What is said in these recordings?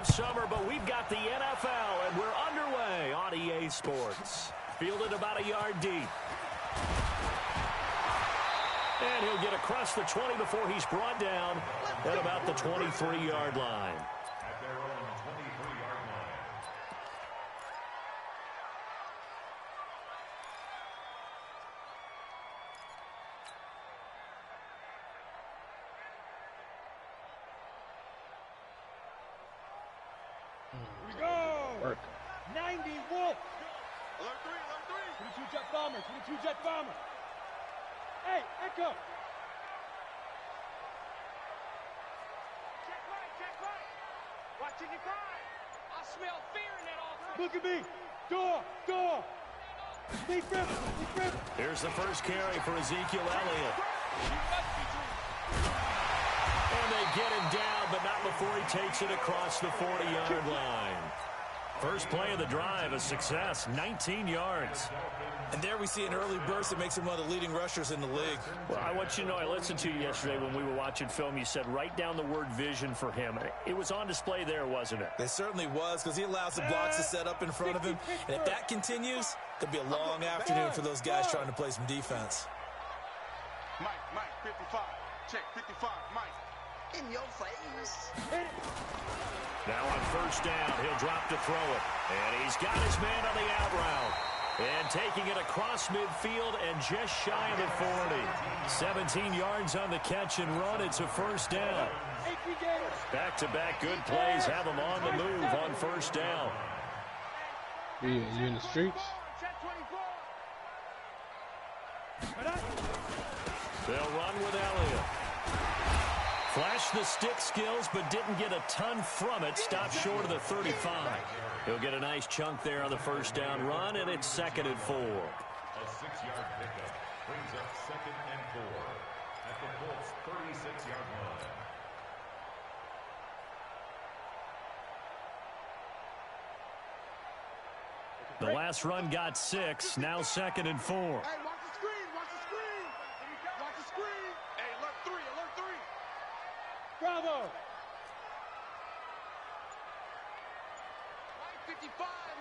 of summer, but we've got the NFL, and we're underway on EA Sports. Fielded about a yard deep. And he'll get across the 20 before he's brought down at about the 23-yard line. At their own 23-yard line. Here we go! Work. 90 Wolf! Alert 3, 22 jet bomber, 22 jet bomber. Hey, Echo! Check right! Watching you cry! I smell fear in that office! Look at me! Door! Sneak rip! Here's the first carry for Ezekiel Elliott. And they get him down, but not before he takes it across the 40-yard line. First play of the drive, a success, 19 yards. And there we see an early burst that makes him one of the leading rushers in the league. Well, I want you to know, I listened to you yesterday when we were watching film. You said write down the word vision for him. It was on display there, wasn't it? It certainly was, because he allows the blocks to set up in front of him. And if that continues, it'll be a long afternoon for those guys trying to play some defense. Mike, 55. Check, 55, Mike. In your face. Now on first down, he'll drop to throw it. And he's got his man on the out route. And taking it across midfield and just shy of the 40. 17 yards on the catch and run. It's a first down. Back-to-back good plays have him on the move on first down. You in the streets? They'll run with Elliott. Flashed the stick skills, but didn't get a ton from it. Stopped short of the 35. He'll get a nice chunk there on the first down run, and it's 2nd and 4. A 6-yard pickup brings up 2nd and 4 at the Colts' 36-yard line. The last run got 6, now 2nd and 4. Hey, watch the screen! Watch the screen! Hey, alert 3! Bravo!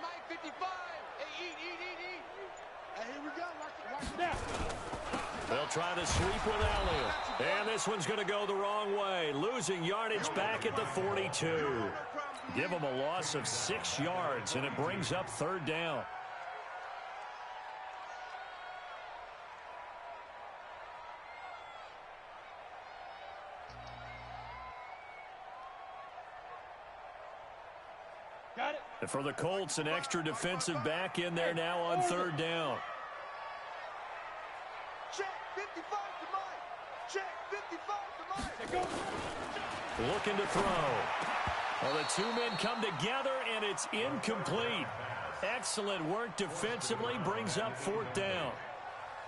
Mike 55! Hey, eat! Hey, here we go, watch it now! They'll try to sweep with Elliott. And this one's going to go the wrong way. Losing yardage back at the 42. Give them a loss of 6 yards, and it brings up 3rd down. Got it. And for the Colts, an extra defensive back in there now on 3rd down. Check 55 to Mike. Check 55 to Mike. Looking to throw. Well, the two men come together, and it's incomplete. Excellent work defensively, brings up 4th down.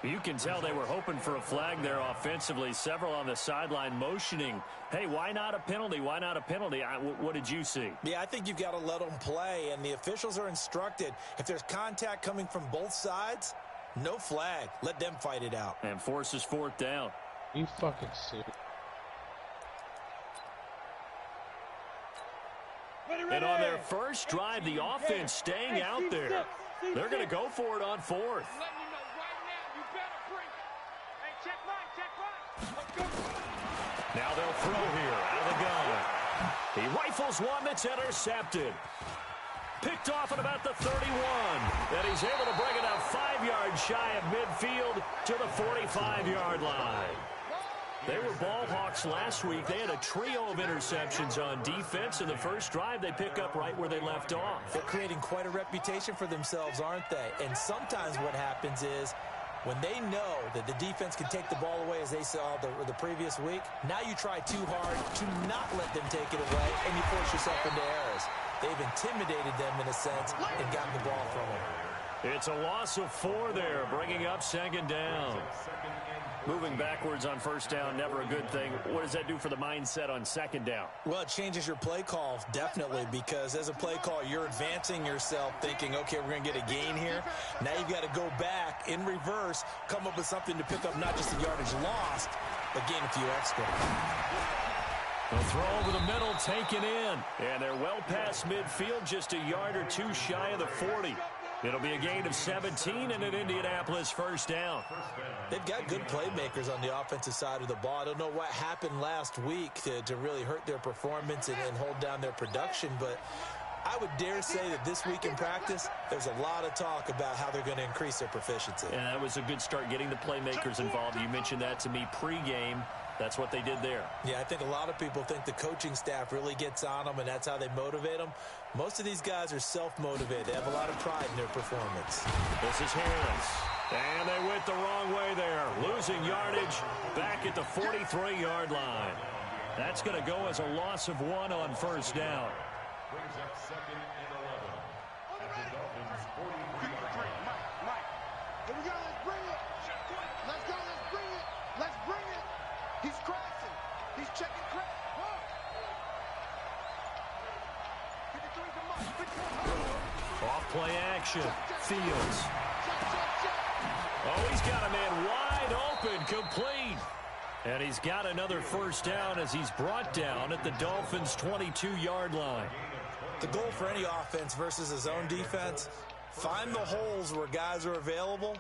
You can tell they were hoping for a flag there offensively. Several on the sideline motioning, hey, why not a penalty? Why not a penalty? What did you see? Yeah, I think you've got to let them play, and the officials are instructed. If there's contact coming from both sides, no flag. Let them fight it out. And forces 4th down. You fucking sick. And on their first drive, the offense staying out there. They're going to go for it on 4th. Now they'll throw here out of the gun. He rifles one that's intercepted. Picked off at about the 31. And he's able to bring it up 5 yards shy of midfield to the 45-yard line. They were ball hawks last week. They had a trio of interceptions on defense. In the first drive, they pick up right where they left off. They're creating quite a reputation for themselves, aren't they? And sometimes what happens is when they know that the defense can take the ball away, as they saw the previous week, now you try too hard to not let them take it away, and you force yourself into errors. They've intimidated them in a sense and gotten the ball from them. It's a loss of 4 there, bringing up 2nd down. Moving backwards on first down, never a good thing. What does that do for the mindset on 2nd down? Well, it changes your play call, definitely, because as a play call, you're advancing yourself thinking, okay, we're going to get a gain here. Now you've got to go back in reverse, come up with something to pick up not just the yardage lost, but gain a few extra. The throw over the middle taken in. And they're well past midfield, just a yard or two shy of the 40. It'll be a gain of 17 and an Indianapolis first down. They've got good playmakers on the offensive side of the ball. I don't know what happened last week to really hurt their performance and hold down their production, but I would dare say that this week in practice, there's a lot of talk about how they're going to increase their proficiency. And that was a good start getting the playmakers involved. You mentioned that to me pregame. That's what they did there. Yeah, I think a lot of people think the coaching staff really gets on them, and that's how they motivate them. Most of these guys are self-motivated. They have a lot of pride in their performance. This is Harris. And they went the wrong way there. Losing yardage back at the 43-yard line. That's going to go as a loss of 1 on first down. Brings up 2nd and 11 at the Dolphins' 43-yard line. Mike. Here we go. Let's bring it. Let's go. Let's bring it. Let's bring it. He's crashing. He's checking crash. Off play action. Fields. Oh, he's got a man wide open, complete. And he's got another first down as he's brought down at the Dolphins' 22-yard line. The goal for any offense versus his own defense, find the holes where guys are available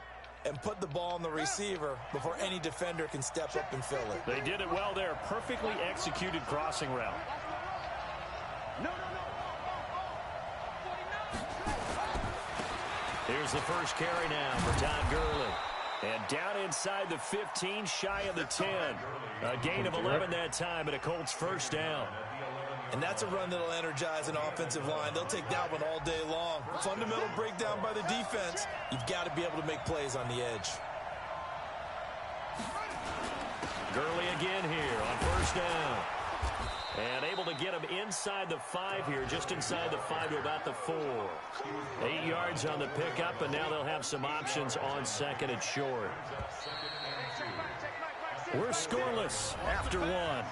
and put the ball on the receiver before any defender can step up and fill it. They did it well there. Perfectly executed crossing route. Here's the first carry now for Todd Gurley. And down inside the 15, shy of the 10. A gain of 11 that time, and a Colts first down. And that's a run that'll energize an offensive line. They'll take that one all day long. Fundamental breakdown by the defense. You've got to be able to make plays on the edge. Gurley again here on first down. And able to get him inside the 5 here, just inside the 5 to about the 4. 8 yards on the pickup, and now they'll have some options on 2nd and short. We're scoreless after 1.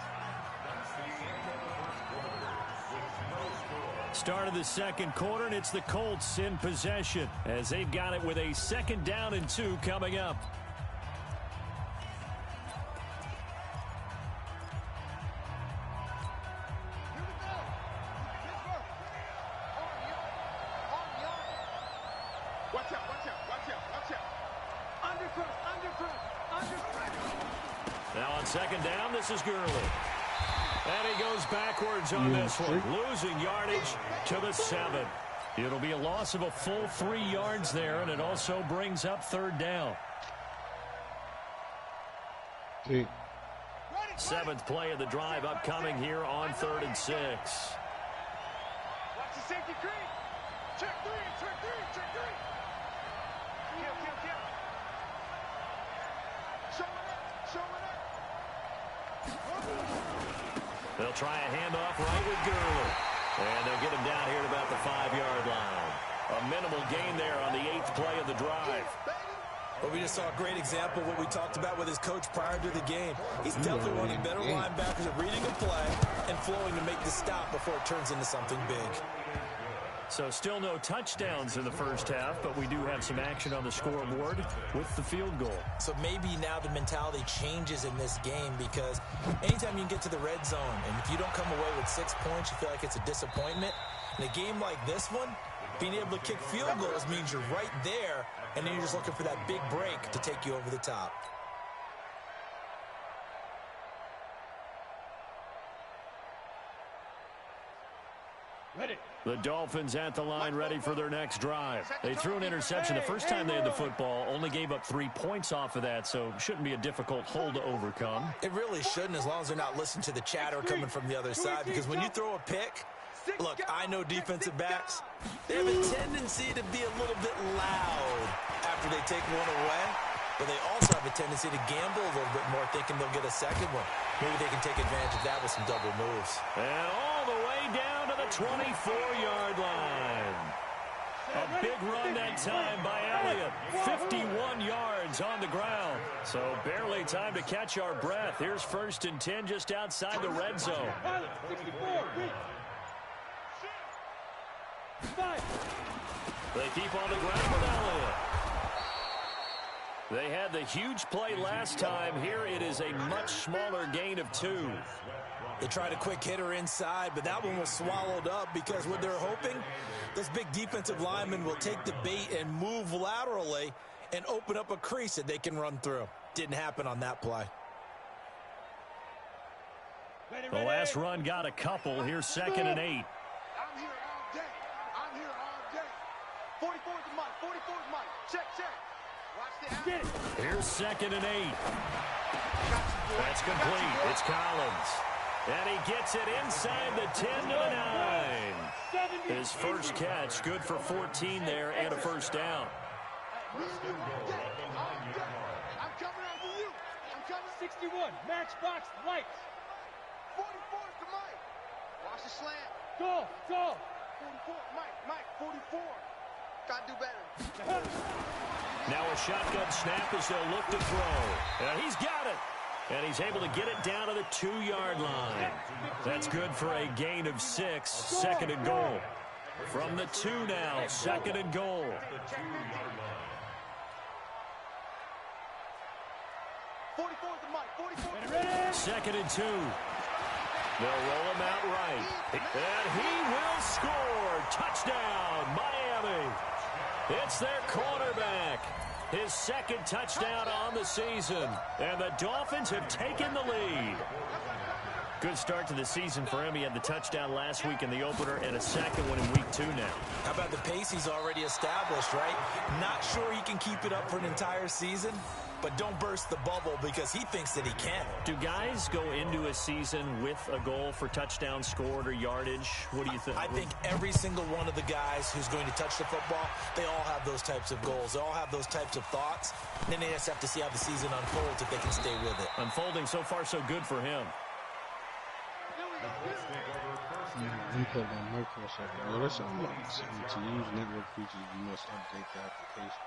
Start of the second quarter, and it's the Colts in possession as they've got it with a 2nd down and 2 coming up. Now on 2nd down, this is Gurley. And he goes backwards on this one, losing yardage to the 7. It'll be a loss of a full 3 yards there, and it also brings up 3rd down. 7th play of the drive upcoming here on 3rd and 6. Watch the safety creep. Check 3, check 3, check 3. Kill. Show it up. They'll try a handoff right with Gurley. And they'll get him down here at about the 5-yard line. A minimal gain there on the 8th play of the drive. But we just saw a great example of what we talked about with his coach prior to the game. He's definitely one of the better linebackers at reading a play and flowing to make the stop before it turns into something big. So still no touchdowns in the first half, but we do have some action on the scoreboard with the field goal. So maybe now the mentality changes in this game, because anytime you can get to the red zone, and if you don't come away with 6 points, you feel like it's a disappointment. In a game like this one, being able to kick field goals means you're right there, and then you're just looking for that big break to take you over the top. Ready. The Dolphins at the line, ready for their next drive. They threw an interception the first time they had the football, only gave up 3 points off of that, so shouldn't be a difficult hole to overcome. It really shouldn't, as long as they're not listening to the chatter coming from the other side, because when you throw a pick, look, I know defensive backs, they have a tendency to be a little bit loud after they take one away, but they also have a tendency to gamble a little bit more, thinking they'll get a second one. Maybe they can take advantage of that with some double moves. And all the way down to the 24-yard line. A big run that time by Elliott. 51 yards on the ground. So barely time to catch our breath. Here's 1st and 10 just outside the red zone. 64. They keep on the ground with Elliott. They had the huge play last time. Here it is a much smaller gain of 2. They tried a quick hitter inside, but that one was swallowed up because what they're hoping, this big defensive lineman will take the bait and move laterally and open up a crease that they can run through. Didn't happen on that play. The last run got a couple. Here's 2nd and 8. I'm here all day. I'm here all day. 44 is Mike. 44 is Mike. Check. Watch the action. Here's 2nd and 8. That's complete. It's Collins. And he gets it inside the 10 to the 9. His first catch, good for 14 there and a first down. I'm coming out for you. I'm coming. 61. Matchbox lights. 44 to Mike. Watch the slant. Go. 44. Mike. 44. Gotta do better. Now a shotgun snap as they'll look to throw. And he's got it. And he's able to get it down to the 2-yard line. That's good for a gain of 6. 2nd and goal. From the 2 now, 2nd and goal. 44 to Mike. 44. 2nd and 2. They'll roll him out right. And he will score. Touchdown, Miami. It's their quarterback. His 2nd touchdown on the season. And the Dolphins have taken the lead. Good start to the season for him. He had the touchdown last week in the opener and a 2nd one in week 2 now. How about the pace he's already established, right? Not sure he can keep it up for an entire season, but don't burst the bubble because he thinks that he can. Do guys go into a season with a goal for touchdown scored or yardage? What do you think? I think every single one of the guys who's going to touch the football, they all have those types of goals. They all have those types of thoughts. And then they just have to see how the season unfolds if they can stay with it. Unfolding so far so good for him. You put on Merc for a second. Well, that's something like to use network features, you must update the application.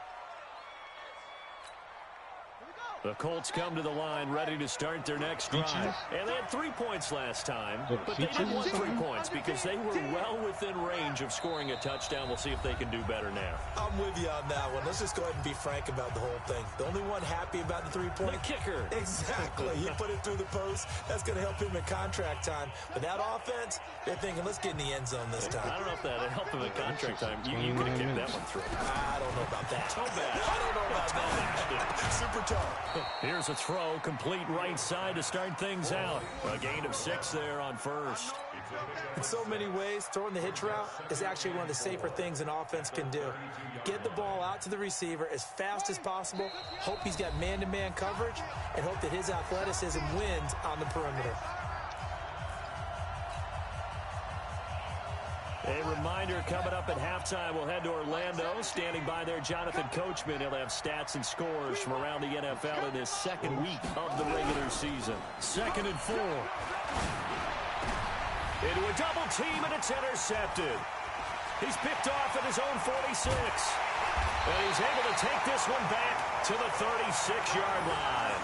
The Colts come to the line ready to start their next drive. And they had 3 points last time, but they didn't want 3 points because they were well within range of scoring a touchdown. We'll see if they can do better now. I'm with you on that one. Let's just go ahead and be frank about the whole thing. The only one happy about the 3-point? The kicker. Exactly. He put it through the post. That's going to help him in contract time. But that offense, they're thinking, let's get in the end zone this time. I don't know if that helped him in contract time. You could have kicked that one through. I don't know about that. So bad. I don't know about that. Super tough. Here's a throw, complete right side to start things out. A gain of 6 there on first. In so many ways, throwing the hitch route is actually one of the safer things an offense can do. Get the ball out to the receiver as fast as possible, hope he's got man-to-man coverage, and hope that his athleticism wins on the perimeter. A reminder coming up at halftime, we'll head to Orlando. Standing by there, Jonathan Coachman. He'll have stats and scores from around the NFL in this 2nd week of the regular season. 2nd and 4. Into a double team, and it's intercepted. He's picked off at his own 46. And he's able to take this one back to the 36-yard line.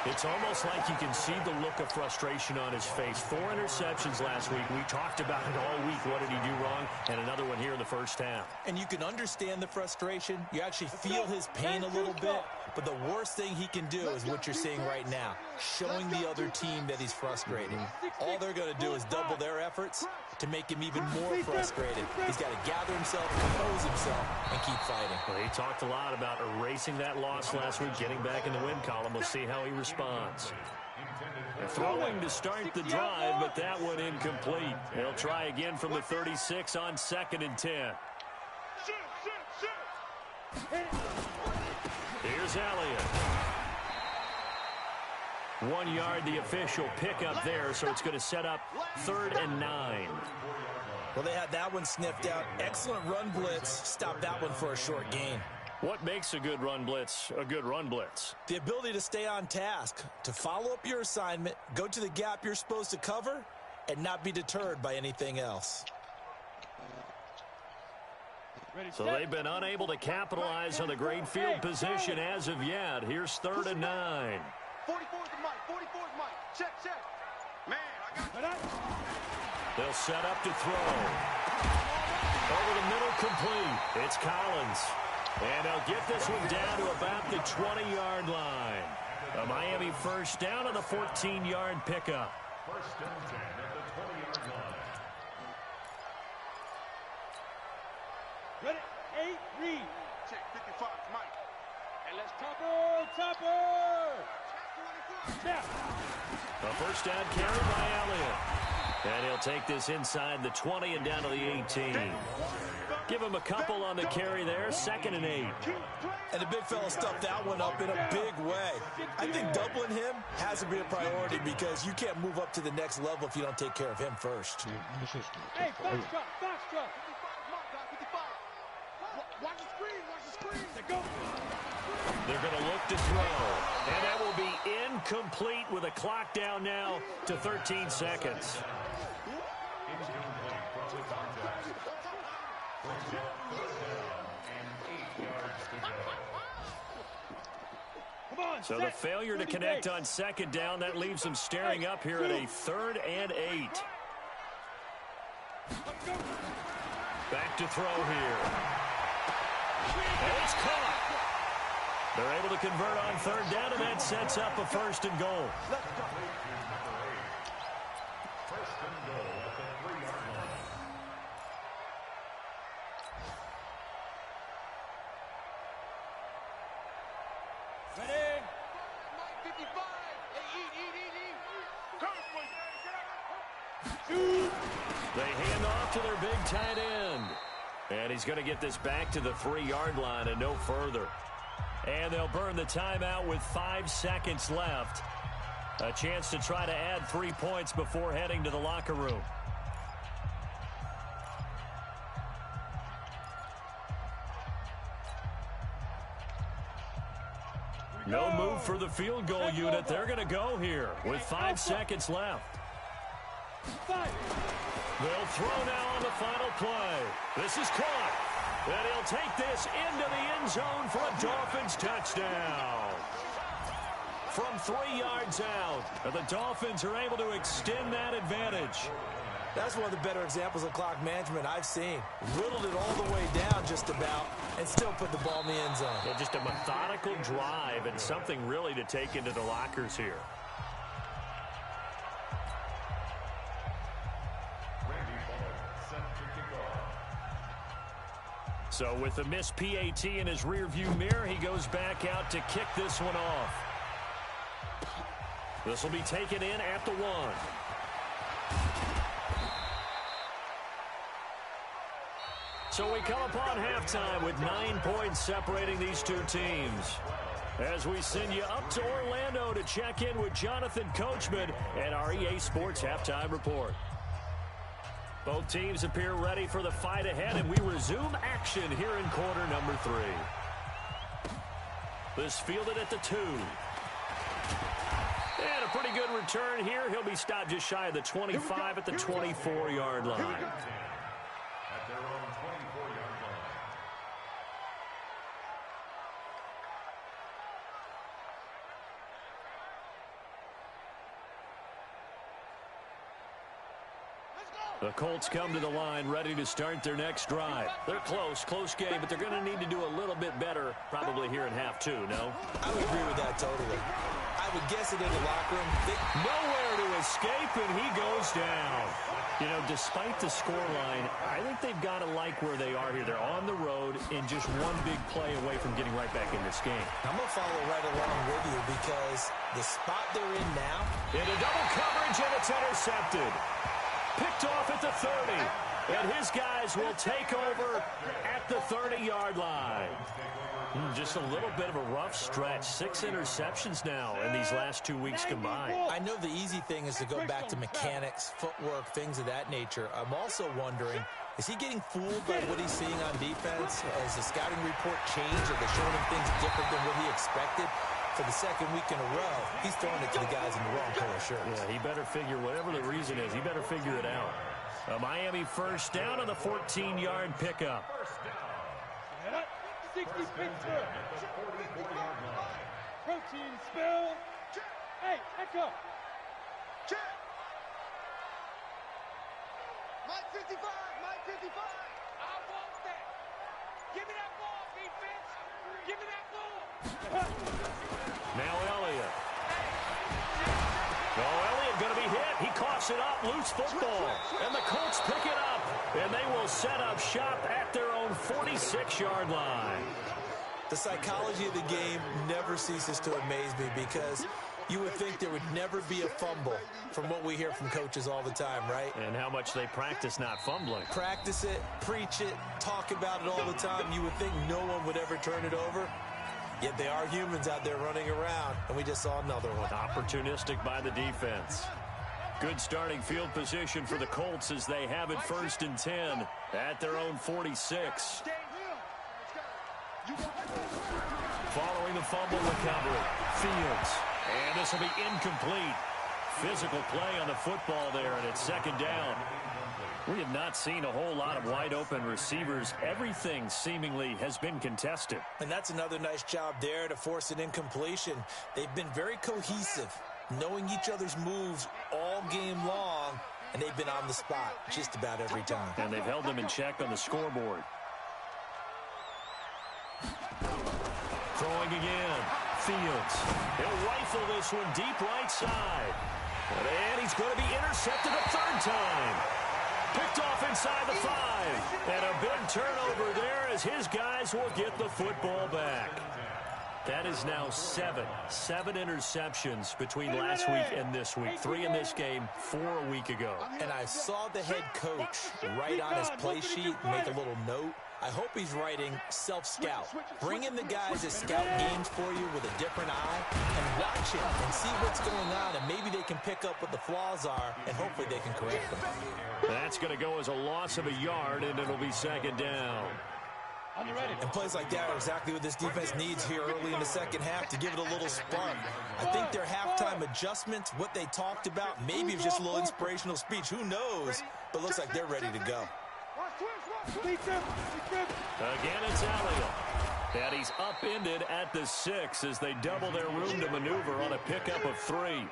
It's almost like you can see the look of frustration on his face. 4 interceptions last week. We talked about it all week. What did he do wrong? And another one here in the first half. And you can understand the frustration. You actually feel his pain a little bit. But the worst thing he can do is what you're seeing right now, showing the other team that he's frustrated. All they're going to do is double their efforts to make him even more frustrated. He's got to gather himself, compose himself, and keep fighting. Well, he talked a lot about erasing that loss last week, getting back in the win column. We'll see how he responds. Throwing to start the drive, but that one incomplete. He'll try again from the 36 on 2nd and 10. Here's Elliott. 1 yard, the official pickup there, so it's going to set up 3rd and 9. Well, they had that one sniffed out. Excellent run blitz. Stop that one for a short gain. What makes a good run blitz a good run blitz? The ability to stay on task, to follow up your assignment, go to the gap you're supposed to cover, and not be deterred by anything else. So they've been unable to capitalize on the great field position as of yet. Here's 3rd and 9. 44 is Mike. 44 is Mike. Check. Man, I got it. They'll set up to throw. Over the middle, complete. It's Collins. And they'll get this one down to about the 20-yard line. A Miami first down on the 14-yard pickup. First and 10 at the 20-yard line. Ready? 8, read. Check 55, Mike. And let's topper. Snap. A first down carry by Elliott. And he'll take this inside the 20 and down to the 18. Give him a couple on the carry there. 2nd and 8. And the big fella stuffed that one up in a big way. I think doubling him has to be a priority because you can't move up to the next level if you don't take care of him first. Hey, box drop. 55. Watch the screen. Go. They're going to look to throw. And that will be incomplete with a clock down now to 13 seconds. Incomplete from the contact. Brings up 3rd down and 8 yards to go. Come on, So the failure to connect on 2nd down, that leaves them staring up here at a 3rd and 8. Back to throw here. And it's caught. They're able to convert on 3rd down, and that sets up a 1st and goal. First and goal at the 3-yard line. Ready? Mike 55. Hey, eat. They hand off to their big tight end. And he's going to get this back to the 3-yard line and no further. And they'll burn the timeout with 5 seconds left. A chance to try to add 3 points before heading to the locker room. No move for the field goal unit. They're going to go here with 5 seconds left. They'll throw now on the final play. This is caught. And he'll take this into the end zone for a Dolphins touchdown. From 3 yards out, the Dolphins are able to extend that advantage. That's one of the better examples of clock management I've seen. Whittled it all the way down just about and still put the ball in the end zone. Yeah, just a methodical drive and something really to take into the lockers here. So with the missed PAT in his rearview mirror, he goes back out to kick this one off. This will be taken in at the 1. So we come upon halftime with 9 points separating these two teams. As we send you up to Orlando to check in with Jonathan Coachman and our EA Sports Halftime Report. Both teams appear ready for the fight ahead, and we resume action here in quarter number 3. This fielded at the 2. And a pretty good return here. He'll be stopped just shy of the 25 at the 24-yard line. At their own 24-yard line. The Colts come to the line ready to start their next drive. They're close game, but they're going to need to do a little bit better probably here in half 2, no? I would agree with that totally. I would guess it in the locker room. Nowhere to escape, and he goes down. You know, despite the scoreline, I think they've got to like where they are here. They're on the road and just one big play away from getting right back in this game. I'm going to follow right along with you because the spot they're in now. Into double coverage, and it's intercepted. Picked off at the 30. And his guys will take over at the 30-yard line. Just a little bit of a rough stretch. 6 interceptions now in these last 2 weeks combined. I know the easy thing is to go back to mechanics, footwork, things of that nature. I'm also wondering, is he getting fooled by what he's seeing on defense? Has the scouting report changed? Are they showing him things different than what he expected? For the second week in a row, he's throwing it to the guys in the wrong color shirts. Yeah, he better figure, whatever the reason is, he better figure it out. A Miami first down on the 14-yard pickup. 60 Pittsburgh. Protein spill. Hey, echo. Check. Mike 55. I want that. Give me that ball, defense. Give me that ball. Now Elliott. Oh, Elliott going to be hit. He coughs it up, loose football. And the Colts pick it up. And they will set up shop at their own 46-yard line. The psychology of the game never ceases to amaze me because you would think there would never be a fumble from what we hear from coaches all the time, right? And how much they practice not fumbling. Practice it, preach it, talk about it all the time. You would think no one would ever turn it over. Yet they are humans out there running around, and we just saw another one. Opportunistic by the defense. Good starting field position for the Colts as they have it 1st and 10 at their own 46. Following the fumble recovery, Fields. And this will be incomplete. Physical play on the football there, and it's 2nd down. We have not seen a whole lot of wide-open receivers. Everything seemingly has been contested. And that's another nice job there to force an incompletion. They've been very cohesive, knowing each other's moves all game long, and they've been on the spot just about every time. And they've held them in check on the scoreboard. Throwing again. Fields. He'll rifle this one deep right side. And he's going to be intercepted a 3rd time. Picked off inside the 5. And a big turnover there as his guys will get the football back. That is now 7 interceptions between last week and this week. 3 in this game, 4 a week ago. And I saw the head coach write on his play sheet, make a little note. I hope he's writing self-scout. Bring in the guys that scout games for you with a different eye and watch it and see what's going on, and maybe they can pick up what the flaws are, and hopefully they can correct them. That's going to go as a loss of a yard, and it'll be 2nd down. And plays like that are exactly what this defense needs here early in the 2nd half to give it a little spark. I think their halftime adjustments, what they talked about, maybe it was just a little inspirational speech. Who knows? But looks like they're ready to go. Again, it's Elliott. And he's upended at the 6 as they double their room to maneuver on a pickup of 3.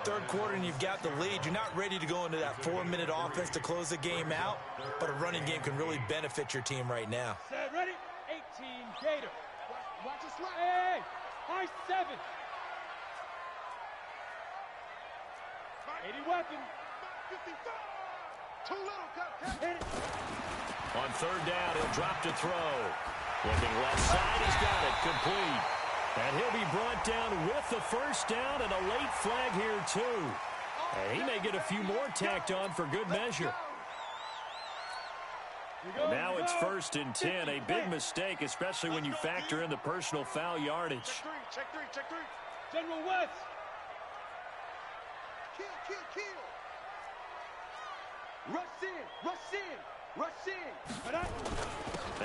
3rd quarter and you've got the lead. You're not ready to go into that 4-minute offense to close the game out, but a running game can really benefit your team right now. Set, ready? 18, Gator. Watch it slide. Hey, high 7. 80 weapon. 55. Too little, hit it. On 3rd down, he'll drop to throw. Looking left side, he's got it, complete. And he'll be brought down with the 1st down and a late flag here, too. And he may get a few more tacked on for good measure. And now it's 1st and 10, a big mistake, especially when you factor in the personal foul yardage. Check three. General West. Kill. Rush in.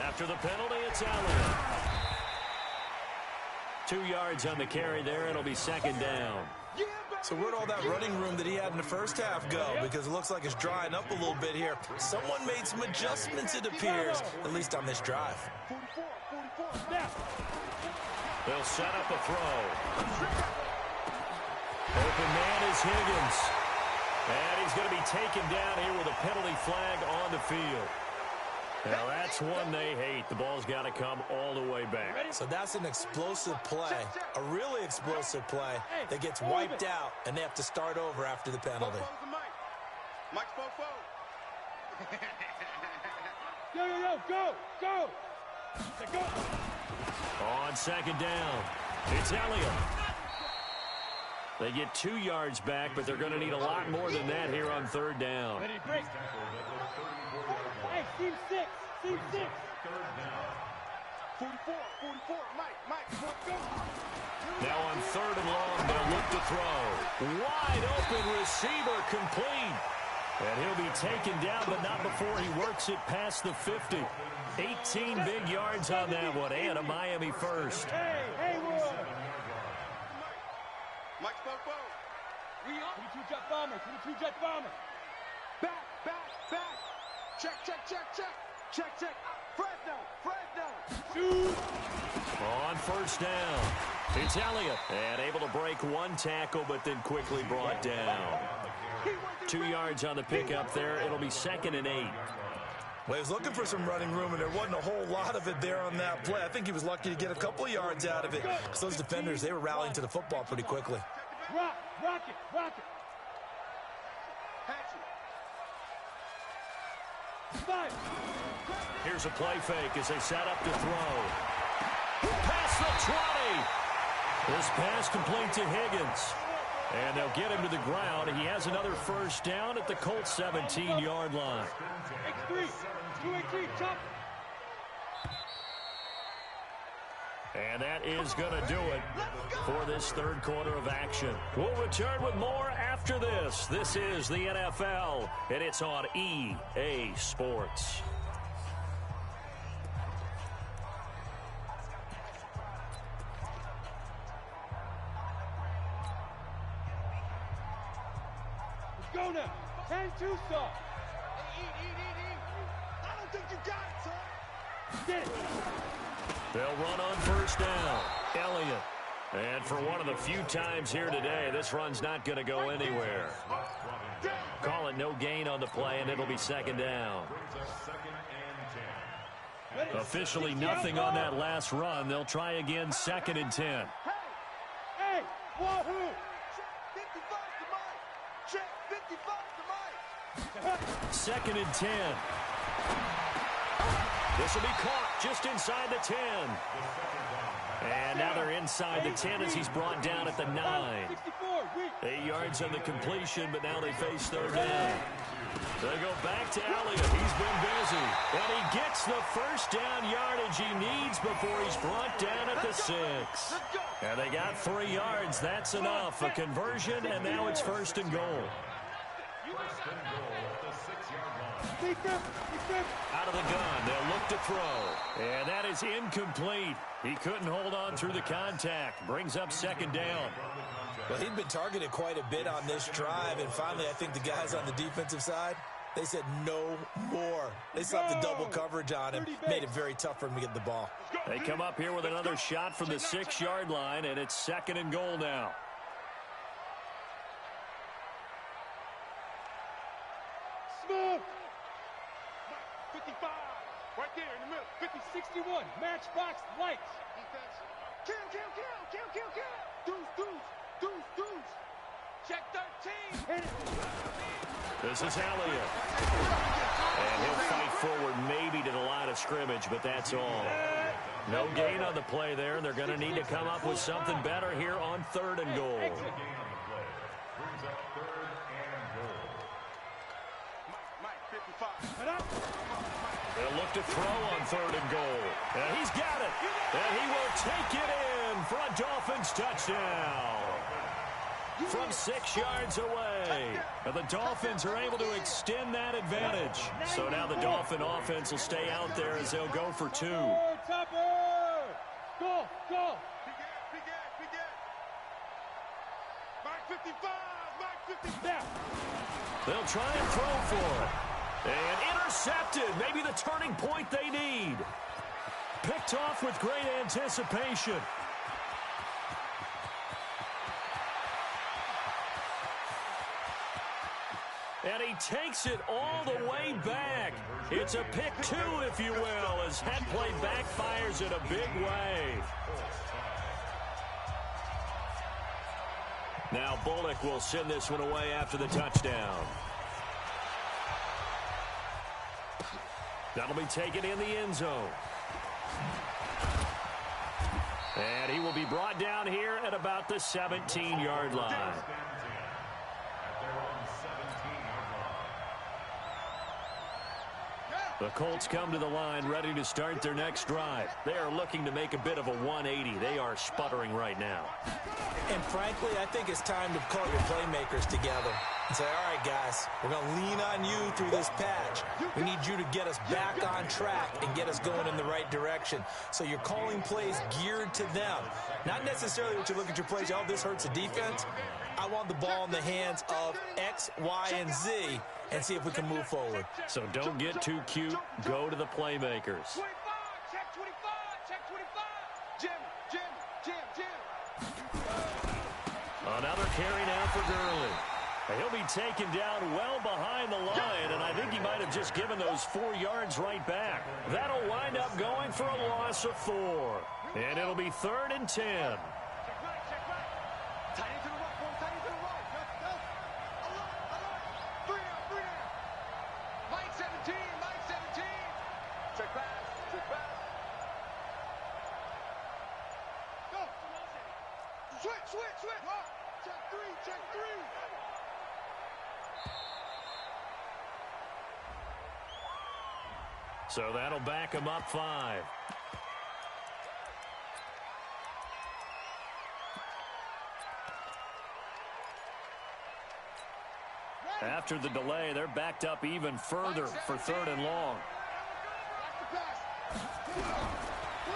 After the penalty, it's Elliott. 2 yards on the carry there. It'll be 2nd down. So where'd all that running room that he had in the 1st half go? Because it looks like it's drying up a little bit here. Someone made some adjustments, it appears, at least on this drive. 44, snap. They'll set up a throw. Open man is Higgins. And he's going to be taken down here with a penalty flag on the field. Now, that's one they hate. The ball's got to come all the way back. So that's an explosive play, a really explosive play that gets wiped out, and they have to start over after the penalty. Mike's fofo. Yo, go. On 2nd down, it's Elliott. They get 2 yards back, but they're going to need a lot more than that here on 3rd down. Ready, break. Hey, team 6. 44, Mike, go. Now on 3rd and long, they'll look to throw. Wide open receiver complete. And he'll be taken down, but not before he works it past the 50. 18 big yards on that one, and a Miami first. Hey, Mike's fofo. 22 jet bomber. Back. Check. Fresno. Shoot. On 1st down, it's Elliott. And able to break 1 tackle, but then quickly brought down. 2 yards on the pickup there. It'll be 2nd and 8. Well, he was looking for some running room, and there wasn't a whole lot of it there on that play. I think he was lucky to get a couple of yards out of it, because those defenders, they were rallying to the football pretty quickly. Rock it. Here's a play fake as they set up to throw. Past the 20. This pass complete to Higgins. And they'll get him to the ground. He has another first down at the Colts 17-yard line. X3, 218, chop. And that is going to do it for this third quarter of action. We'll return with more after this. This is the NFL, and it's on EA Sports. Go now. 10-2 saw. Eat. I don't think you got it, son. Get it. They'll run on first down. Elliott. And for one of the few times here today, this run's not going to go anywhere. Call it no gain on the play, and it'll be second down. Officially nothing on that last run. They'll try again, 2nd and 10. Hey, wahoo. 55 to Mike. Check 55 to Mike. 2nd and 10. This will be caught just inside the 10. And now they're inside the 10 as he's brought down at the 9. 8 yards on the completion, but now they face third down. They go back to Elliott. He's been busy. And he gets the first down yardage he needs before he's brought down at the 6. And they got 3 yards. That's enough. A conversion, and now it's first and goal. Out of the gun, they'll look to throw. And that is incomplete. He couldn't hold on through the contact. Brings up second down. Well, he'd been targeted quite a bit on this drive, and finally I think the guys on the defensive side, they said no more. They slapped the double coverage on him, made it very tough for him to get the ball. They come up here with another shot from the 6-yard line, and it's second and goal now. Smooth. 55. Right there in the middle. 50-61. Matchbox lights. Defense. Kill. Deuce. Check 13. Hit it. This is Elliott. And he'll fight forward maybe to the line of scrimmage, but that's all. No gain on the play there. They're going to need to come up with something better here on 3rd and goal. Mike, 55. They'll look to throw on 3rd and goal. And he's got it. And he will take it in for a Dolphins touchdown. From 6 yards away. And the Dolphins are able to extend that advantage. So now the Dolphin offense will stay out there as they'll go for 2. Topper! Go! Big Ed! Mike 55! They'll try and throw for it. And intercepted. Maybe the turning point they need. Picked off with great anticipation. And he takes it all the way back. It's a pick 2, if you will, as head play backfires in a big way. Now Bullock will send this one away after the touchdown. That'll be taken in the end zone. And he will be brought down here at about the 17-yard line. The Colts come to the line ready to start their next drive. They are looking to make a bit of a 180. They are sputtering right now. And frankly, I think it's time to call your playmakers together and say, all right, guys, we're going to lean on you through this patch. We need you to get us back on track and get us going in the right direction. So you're calling plays geared to them. Not necessarily what you look at your plays, oh, this hurts the defense. I want the ball in the hands of X, Y, and Z and see if we can move forward. So don't get too cute. Go to the playmakers. 25, check 25. Jim. Another carry now for Gurley. He'll be taken down well behind the line, and I think he might have just given those 4 yards right back. That'll wind up going for a loss of 4. And it'll be 3rd and 10. Check right. Tight into the right, boy. Tight into the right. Alert. 3 down. Mike 17. Switch. Check three. So that'll back him up 5. After the delay, they're backed up even further for 3rd and long.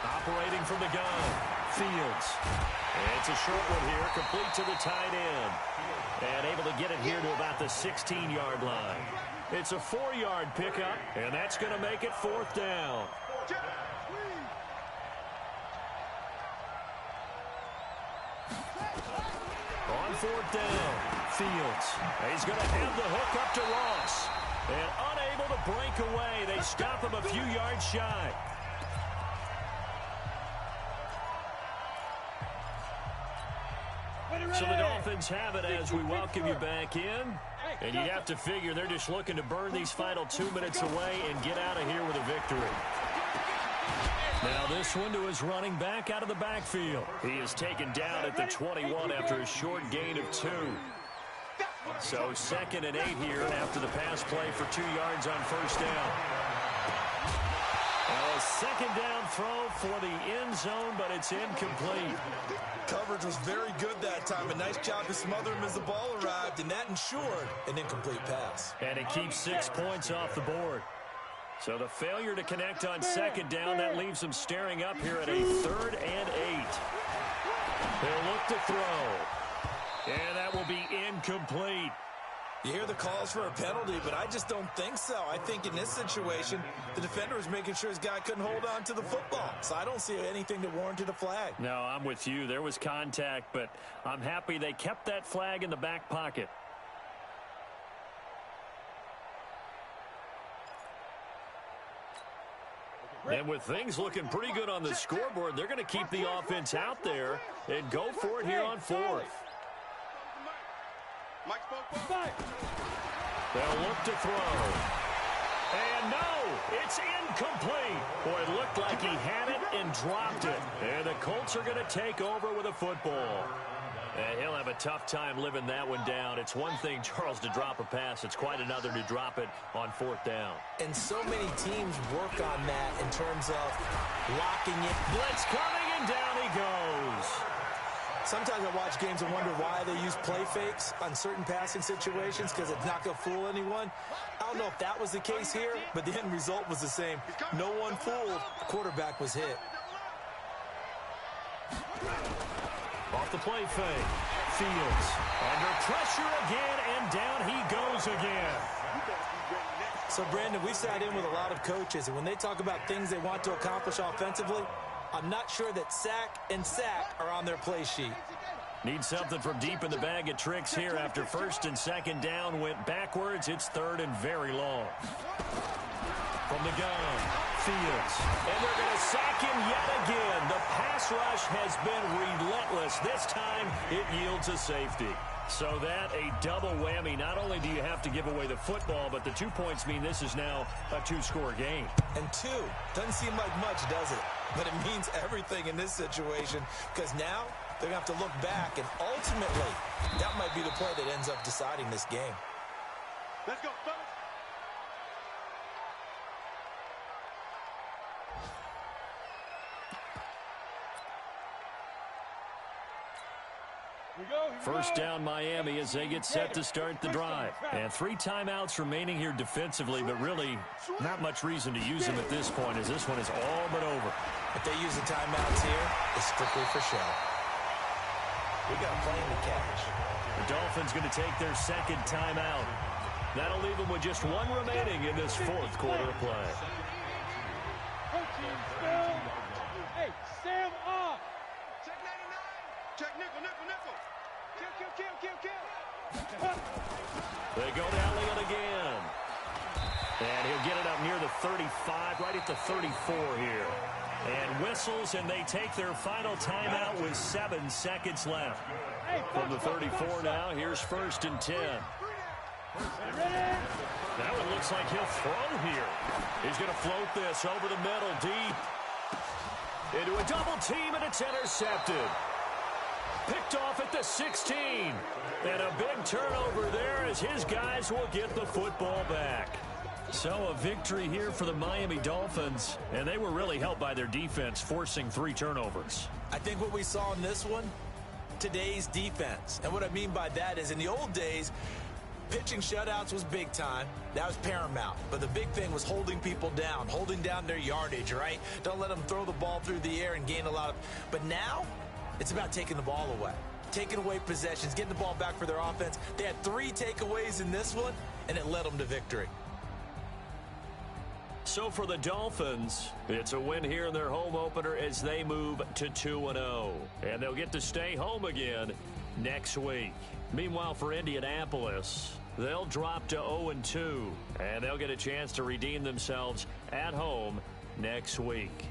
Operating from the gun, Fields. It's a short one here, complete to the tight end. And able to get it here to about the 16-yard line. It's a 4-yard pickup, and that's going to make it 4th down. On 4th down, Fields. He's going to have the hook up to Ross. And unable to break away. They stop him a few yards shy. So the Dolphins have it as we welcome you back in. And you have to figure they're just looking to burn these final 2 minutes away and get out of here with a victory. Now this one to his running back out of the backfield. He is taken down at the 21 after a short gain of 2. So 2nd and 8 here after the pass play for 2 yards on 1st down. A 2nd down throw for the end zone, but it's incomplete. Coverage was very good that time. A nice job to smother him as the ball arrived, and that ensured an incomplete pass. And it keeps 6 points off the board. So the failure to connect on 2nd down, that leaves them staring up here at a 3rd and 8. They'll look to throw. And that will be incomplete. You hear the calls for a penalty, but I just don't think so. I think in this situation, the defender was making sure his guy couldn't hold on to the football. So I don't see anything that warranted a flag. No, I'm with you. There was contact, but I'm happy they kept that flag in the back pocket. And with things looking pretty good on the scoreboard, they're going to keep the offense out there and go for it here on 4th. They'll look to throw. And no, it's incomplete. Boy, it looked like he had it and dropped it. And the Colts are going to take over with a football. And he'll have a tough time living that one down. It's one thing, Charles, to drop a pass. It's quite another to drop it on 4th down. And so many teams work on that in terms of locking it. Blitz coming, and down he goes. Sometimes I watch games and wonder why they use play fakes on certain passing situations because it's not going to fool anyone. I don't know if that was the case here, but the end result was the same. No one fooled. The quarterback was hit. Off the play fake. Fields under pressure again, and down he goes again. So, Brandon, we've sat in with a lot of coaches, and when they talk about things they want to accomplish offensively, I'm not sure that sack and sack are on their play sheet. Need something from deep in the bag of tricks here after 1st and 2nd down went backwards. It's 3rd and very long. From the gun, Fields. And they're going to sack him yet again. The pass rush has been relentless. This time it yields a safety. So that a double whammy. Not only do you have to give away the football, but the 2 points mean this is now a 2-score game. And 2 doesn't seem like much, does it? But it means everything in this situation because now they're going to have to look back, and ultimately that might be the play that ends up deciding this game. Let's go, fellas. First down Miami as they get set to start the drive. And 3 timeouts remaining here defensively, but really not much reason to use them at this point as this one is all but over. If they use the timeouts here, it's strictly for show. We got a plane to catch. The Dolphins going to take their 2nd timeout. That'll leave them with just 1 remaining in this 4th quarter of play. Hey, Sam off. Check 99. Check nickel. Kill. They go to Elliott again. And he'll get it up near the 35, right at the 34 here. And whistles, and they take their final timeout with 7 seconds left. From the 34 now, here's 1st and 10. Now it looks like he'll throw here. He's going to float this over the middle, deep. Into a double team, and it's intercepted. Picked off at the 16. And a big turnover there as his guys will get the football back. So a victory here for the Miami Dolphins, and they were really helped by their defense, forcing 3 turnovers. I think what we saw in this one, today's defense. And what I mean by that is in the old days, pitching shutouts was big time. That was paramount. But the big thing was holding people down, holding down their yardage, right? Don't let them throw the ball through the air and gain a lot of... But now, it's about taking the ball away. Taking away possessions, getting the ball back for their offense. They had 3 takeaways in this one, and it led them to victory. So for the Dolphins, it's a win here in their home opener as they move to 2-0. And they'll get to stay home again next week. Meanwhile, for Indianapolis, they'll drop to 0-2. And they'll get a chance to redeem themselves at home next week.